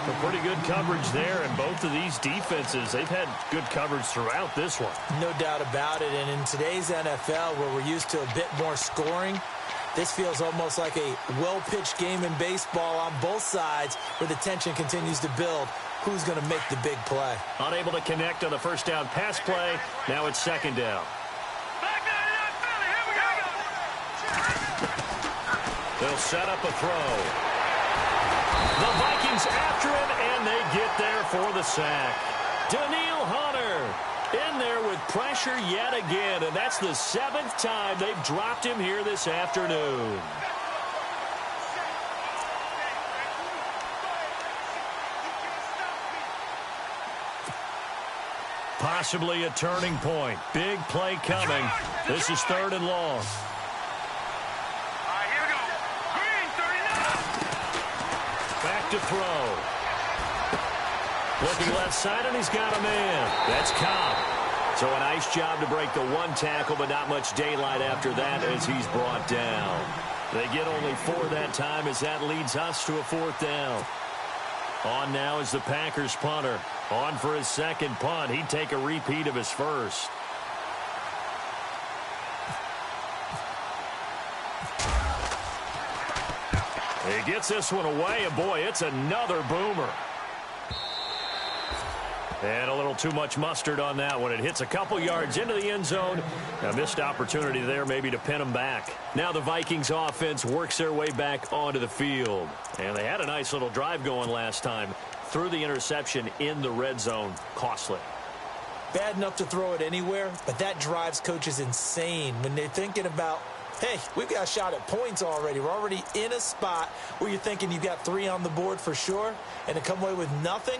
A pretty good coverage there, and both of these defenses, they've had good coverage throughout this one. No doubt about it. And in today's NFL, where we're used to a bit more scoring, this feels almost like a well-pitched game in baseball on both sides where the tension continues to build. Who's going to make the big play? Unable to connect on the first down pass play. Now it's 2nd down. They'll set up a throw. The Vikings after him, and they get there for the sack. Daniil Hunter in there with pressure yet again, and that's the 7th time they've dropped him here this afternoon. Possibly a turning point. Big play coming. This is 3rd and long. Back to throw. Looking left side, and he's got a man. That's Cobb. So a nice job to break the one tackle, but not much daylight after that as he's brought down. They get only 4 that time as that leads us to a 4th down. On now is the Packers punter. On for his second punt. He'd take a repeat of his first. He gets this one away, and boy, it's another boomer. And a little too much mustard on that one. It hits a couple yards into the end zone. A missed opportunity there maybe to pin them back. Now the Vikings offense works their way back onto the field. And they had a nice little drive going last time. Threw the interception in the red zone. Costly. Bad enough to throw it anywhere, but that drives coaches insane when they're thinking about, hey, we've got a shot at points already. We're already in a spot where you're thinking you've got 3 on the board for sure, and to come away with nothing,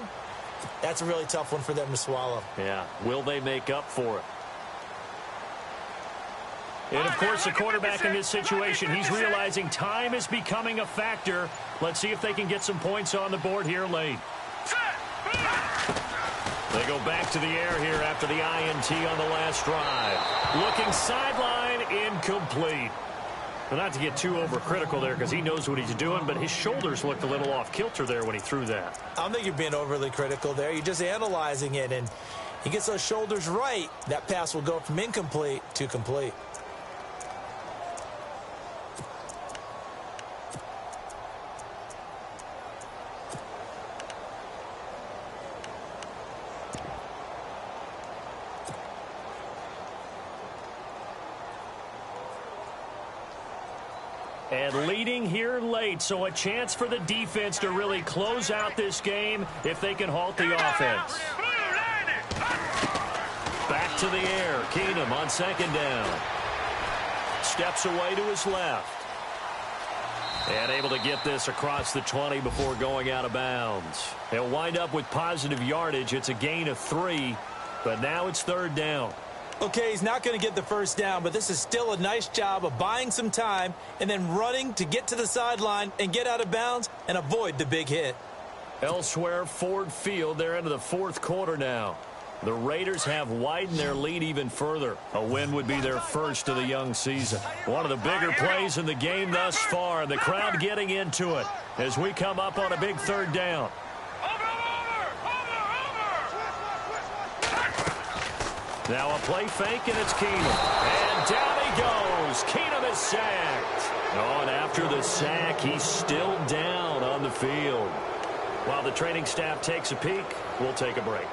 that's a really tough one for them to swallow. Yeah. Will they make up for it? And, of course, the quarterback in this situation, he's realizing time is becoming a factor. Let's see if they can get some points on the board here late. They go back to the air here after the INT on the last drive. Looking sideline, incomplete. Well, not to get too overcritical there because he knows what he's doing, but his shoulders looked a little off kilter there when he threw that. I don't think you're being overly critical there. You're just analyzing it, and he gets those shoulders right. That pass will go from incomplete to complete. And leading here late, so a chance for the defense to really close out this game if they can halt the offense. Back to the air. Keenum on second down. Steps away to his left. And able to get this across the 20 before going out of bounds. He'll wind up with positive yardage. It's a gain of 3, but now it's 3rd down. Okay, he's not going to get the first down, but this is still a nice job of buying some time and then running to get to the sideline and get out of bounds and avoid the big hit. Elsewhere, Ford Field, they're into the 4th quarter now. The Raiders have widened their lead even further. A win would be their first of the young season. One of the bigger plays in the game thus far. The crowd getting into it as we come up on a big 3rd down. Now a play fake, and it's Keenum. And down he goes. Keenum is sacked. Oh, and after the sack, he's still down on the field. While the training staff takes a peek, we'll take a break.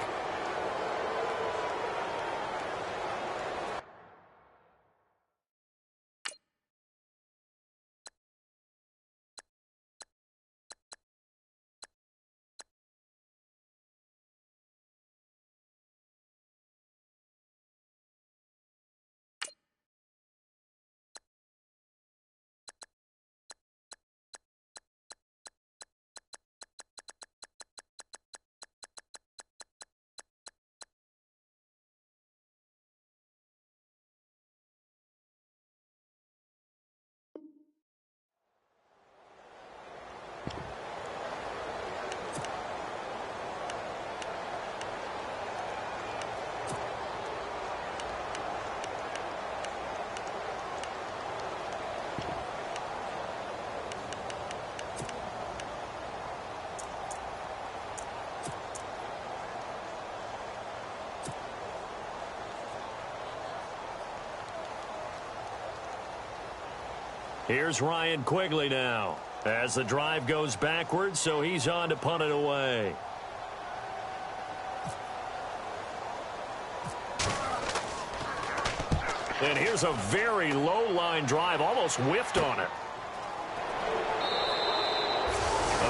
Here's Ryan Quigley now as the drive goes backwards, so he's on to punt it away. And here's a very low line drive, almost whiffed on it.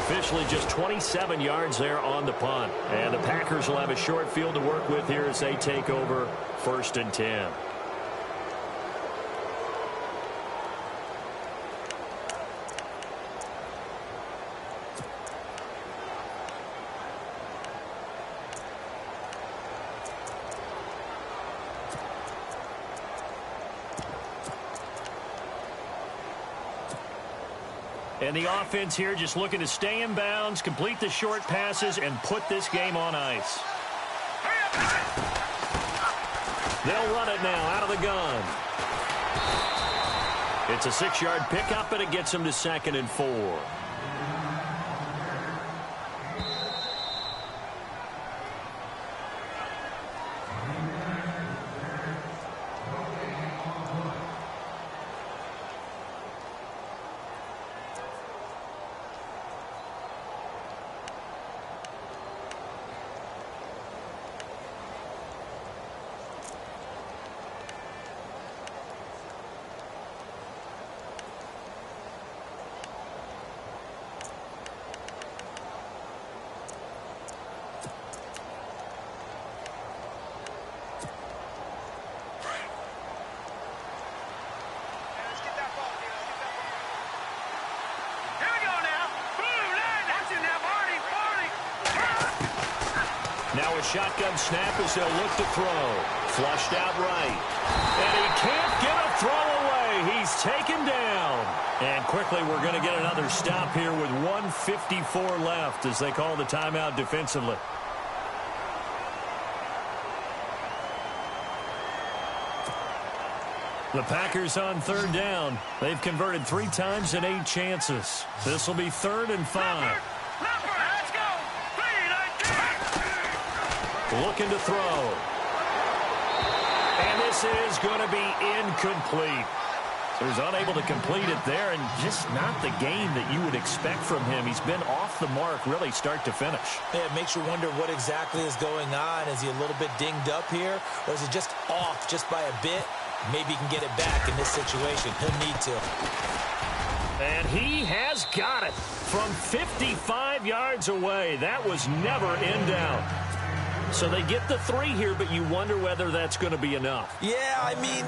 Officially just 27 yards there on the punt. And the Packers will have a short field to work with here as they take over 1st and 10. And the offense here just looking to stay in bounds, complete the short passes, and put this game on ice. They'll run it now out of the gun. It's a 6-yard pickup, and it gets them to 2nd and 4. Now a shotgun snap as they'll look to throw. Flushed out right. And he can't get a throw away. He's taken down. And quickly we're going to get another stop here with 1:54 left as they call the timeout defensively. The Packers on 3rd down. They've converted 3 times in 8 chances. This will be 3rd and 5. Let's go. Looking to throw. And this is going to be incomplete. So he's unable to complete it there, and just not the game that you would expect from him. He's been off the mark really start to finish. Yeah, it makes you wonder what exactly is going on. Is he a little bit dinged up here, or is he just off just by a bit? Maybe he can get it back in this situation. He'll need to. And he has got it from 55 yards away. That was never in doubt. So they get the 3 here, but you wonder whether that's going to be enough. Yeah, I mean,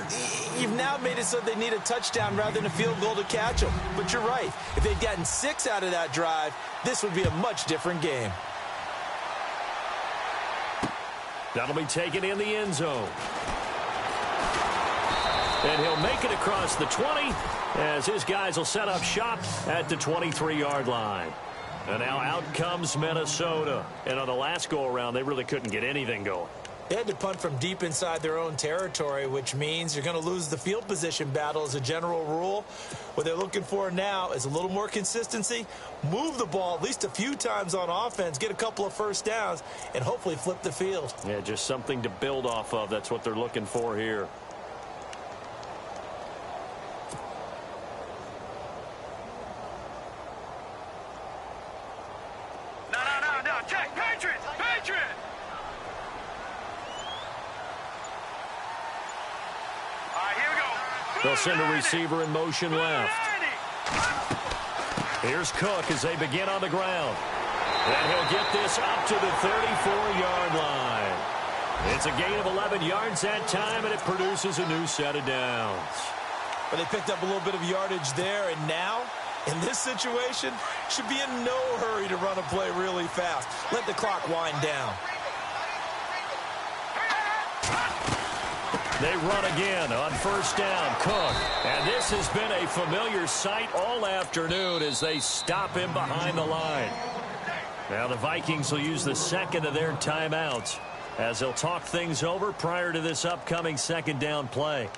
you've now made it so they need a touchdown rather than a field goal to catch them. But you're right. If they'd gotten 6 out of that drive, this would be a much different game. That'll be taken in the end zone. And he'll make it across the 20 as his guys will set up shop at the 23-yard line. And now out comes Minnesota. And on the last go-around, they really couldn't get anything going. They had to punt from deep inside their own territory, which means you're going to lose the field position battle as a general rule. What they're looking for now is a little more consistency, move the ball at least a few times on offense, get a couple of first downs, and hopefully flip the field. Yeah, just something to build off of. That's what they're looking for here. They'll send a receiver in motion left. Here's Cook as they begin on the ground. And he'll get this up to the 34-yard line. It's a gain of 11 yards that time, and it produces a new set of downs. Well, they picked up a little bit of yardage there, and now, in this situation, should be in no hurry to run a play really fast. Let the clock wind down. They run again on first down. Cook. And this has been a familiar sight all afternoon as they stop him behind the line. Now the Vikings will use the second of their timeouts as they'll talk things over prior to this upcoming second down play.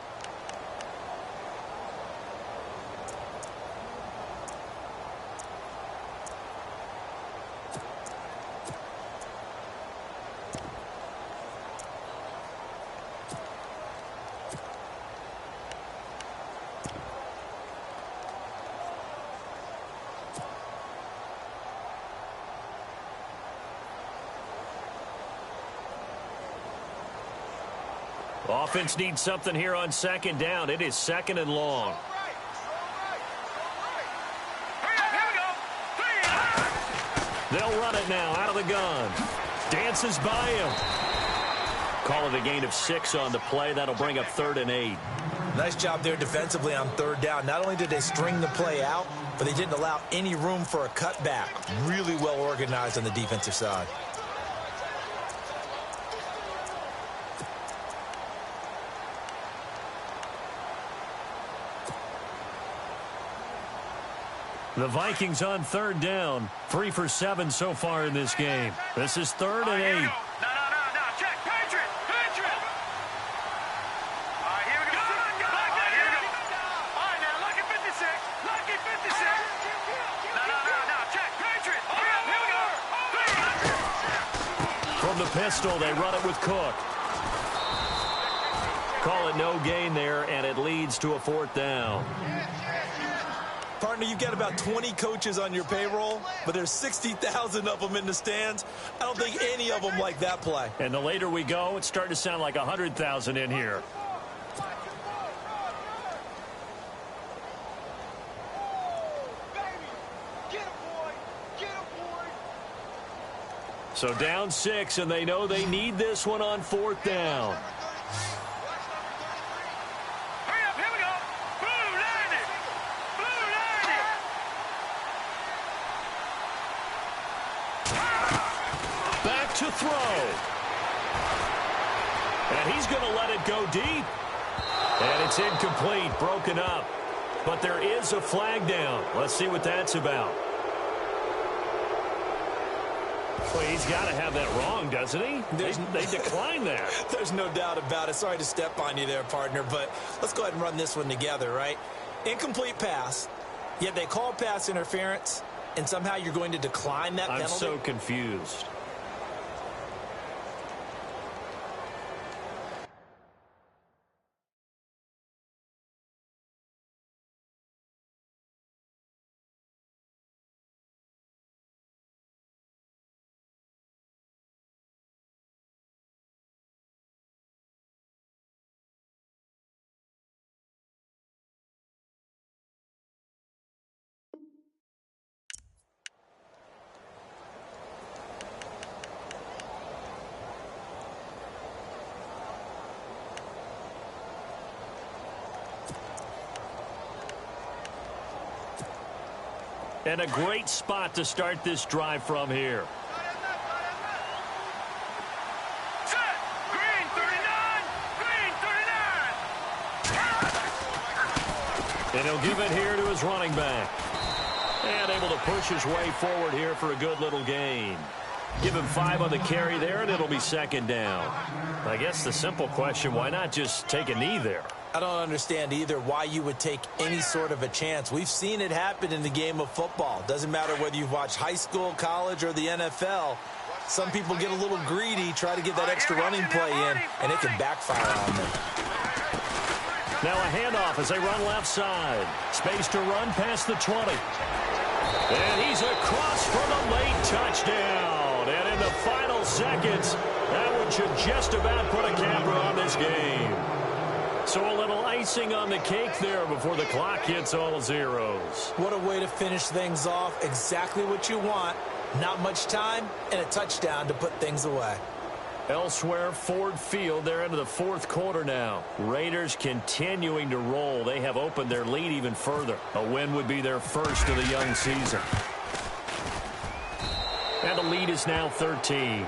Offense needs something here on second down. It is second and long. They'll run it now out of the gun. Dances by him. Call it a gain of 6 on the play. That'll bring up 3rd and 8. Nice job there defensively on 3rd down. Not only did they string the play out, but they didn't allow any room for a cutback. Really well organized on the defensive side. The Vikings on 3rd down. 3 for 7 so far in this game. This is 3rd and 8. No, check. Patriot. pistol. They run it with Cook. Call it no gain there, and it leads to a 4th down. Partner, you've got about 20 coaches on your payroll, but there's 60,000 of them in the stands. I don't think any of them like that play. And the later we go, it's starting to sound like 100,000 in here. So down 6, and they know they need this one on 4th down. Hurry up, here we go. Blue line it. Blue line it. Back to throw. And he's going to let it go deep. And it's incomplete, broken up. But there is a flag down. Let's see what that's about. Well, he's got to have that wrong, doesn't he? They declined that. There's no doubt about it. Sorry to step on you there, partner, but let's go ahead and run this one together, right? Incomplete pass, yet they call pass interference, and somehow you're going to decline that penalty? I'm so confused. And a great spot to start this drive from here. Set. Green 39. Green 39. And he'll give it here to his running back. And able to push his way forward here for a good little gain. Give him 5 on the carry there, and it'll be 2nd down. I guess the simple question, why not just take a knee there? I don't understand either why you would take any sort of a chance. We've seen it happen in the game of football. Doesn't matter whether you've watched high school, college, or the NFL. Some people get a little greedy, try to get that extra running play in, and it can backfire on them. Now a handoff as they run left side. Space to run past the 20. And he's across for the late touchdown. And in the final seconds, that one should just about put a capper on this game. So a little icing on the cake there before the clock hits all zeros. What a way to finish things off. Exactly what you want. Not much time and a touchdown to put things away. Elsewhere, Ford Field, they're into the 4th quarter now. Raiders continuing to roll. They have opened their lead even further. A win would be their first of the young season. And the lead is now 13.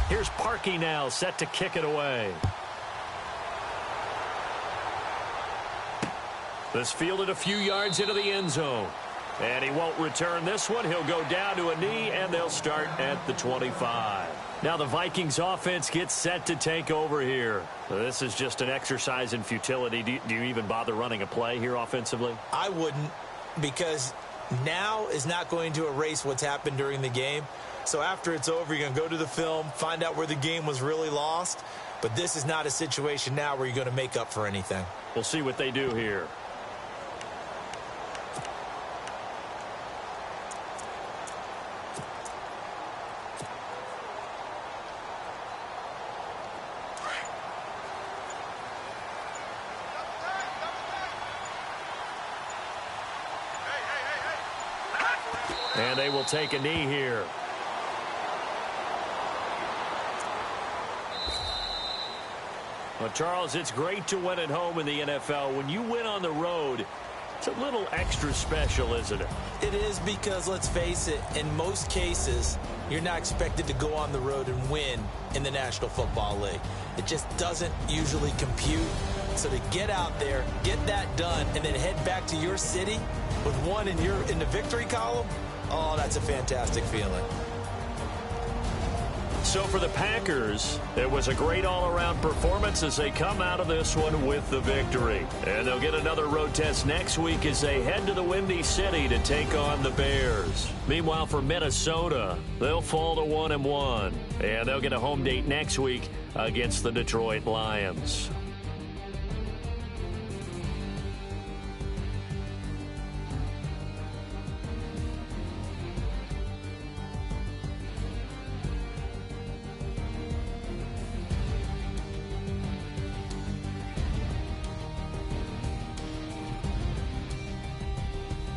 Here's Parkey now, set to kick it away. This fielded a few yards into the end zone. And he won't return this one. He'll go down to a knee, and they'll start at the 25. Now the Vikings offense gets set to take over here. This is just an exercise in futility. Do you even bother running a play here offensively? I wouldn't, because now is not going to erase what's happened during the game. So after it's over, you're going to go to the film, find out where the game was really lost. But this is not a situation now where you're going to make up for anything. We'll see what they do here. And they will take a knee here. Well, Charles, it's great to win at home in the NFL. When you win on the road, it's a little extra special, isn't it? It is, because, let's face it, in most cases, you're not expected to go on the road and win in the National Football League. It just doesn't usually compute. So to get out there, get that done, and then head back to your city with one in the victory column, oh, that's a fantastic feeling. So for the Packers, it was a great all-around performance as they come out of this one with the victory. And they'll get another road test next week as they head to the Windy City to take on the Bears. Meanwhile, for Minnesota, they'll fall to 1-1. And they'll get a home date next week against the Detroit Lions.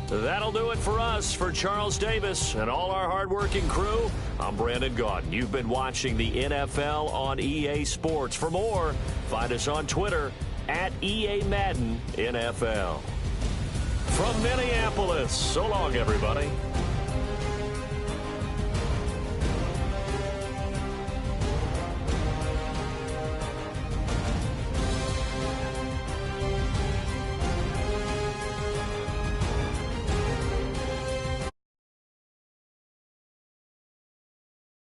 That'll do it for us. For Charles Davis and all our hardworking crew, I'm Brandon Gaudin. You've been watching the NFL on EA Sports. For more, find us on Twitter at EA Madden NFL. From Minneapolis, so long, everybody.